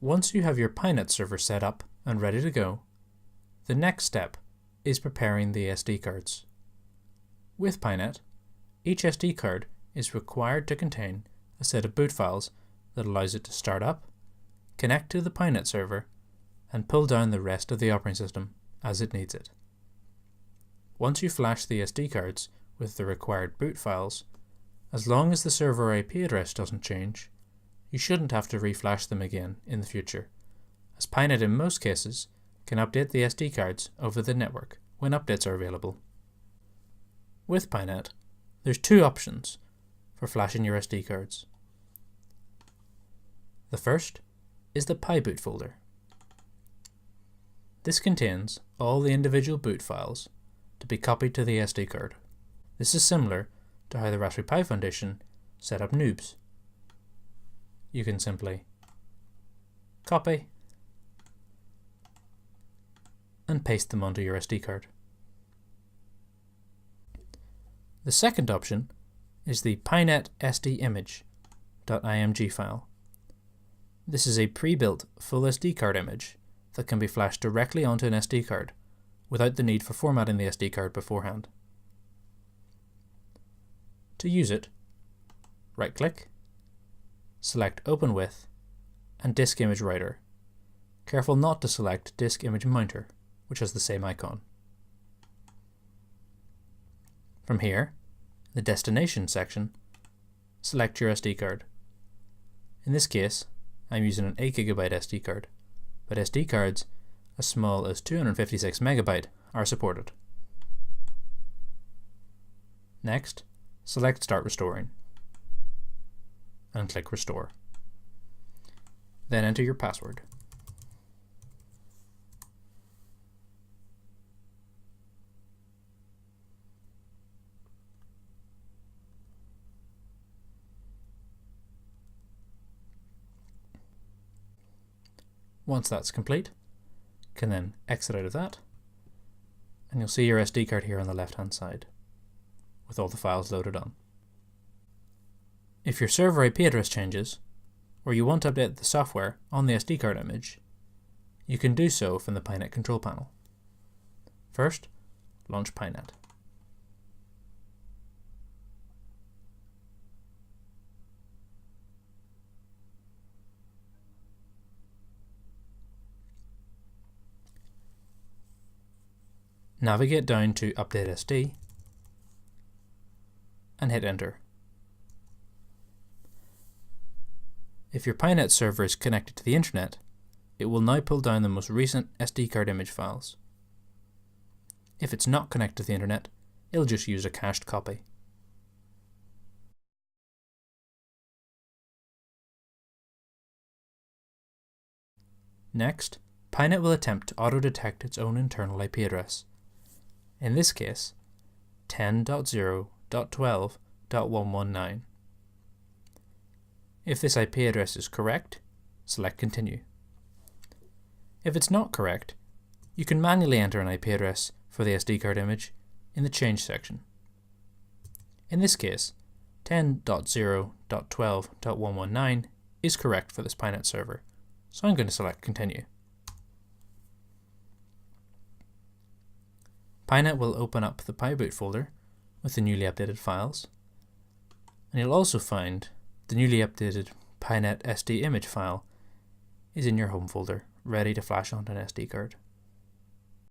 Once you have your PiNet server set up and ready to go, the next step is preparing the SD cards. With PiNet, each SD card is required to contain a set of boot files that allows it to start up, connect to the PiNet server, and pull down the rest of the operating system as it needs it. Once you flash the SD cards with the required boot files, as long as the server IP address doesn't change, you shouldn't have to reflash them again in the future, as PiNet in most cases can update the SD cards over the network when updates are available. With PiNet, there's two options for flashing your SD cards. The first is the PiBoot folder. This contains all the individual boot files to be copied to the SD card. This is similar to how the Raspberry Pi Foundation set up noobs. You can simply copy and paste them onto your SD card. The second option is the PiNet SD image.img file. This is a pre-built full SD card image that can be flashed directly onto an SD card without the need for formatting the SD card beforehand. To use it, right-click, select Open With, and Disk Image Writer. Careful not to select Disk Image Mounter, which has the same icon. From here, in the Destination section, select your SD card. In this case, I'm using an 8GB SD card, but SD cards as small as 256MB are supported. Next, select Start Restoring and click Restore. Then enter your password. Once that's complete, you can then exit out of that, and you'll see your SD card here on the left hand side with all the files loaded on. If your server IP address changes, or you want to update the software on the SD card image, you can do so from the PiNet control panel. First, launch PiNet. Navigate down to Update SD and hit Enter. If your PiNet server is connected to the internet, it will now pull down the most recent SD card image files. If it's not connected to the internet, it'll just use a cached copy. Next, PiNet will attempt to auto-detect its own internal IP address. In this case, 10.0.12.119. If this IP address is correct, select Continue. If it's not correct, you can manually enter an IP address for the SD card image in the Change section. In this case, 10.0.12.119 is correct for this PiNet server, so I'm going to select Continue. PiNet will open up the PiBoot folder with the newly updated files, and you'll also find the newly updated PiNet SD image file is in your home folder, ready to flash onto an SD card.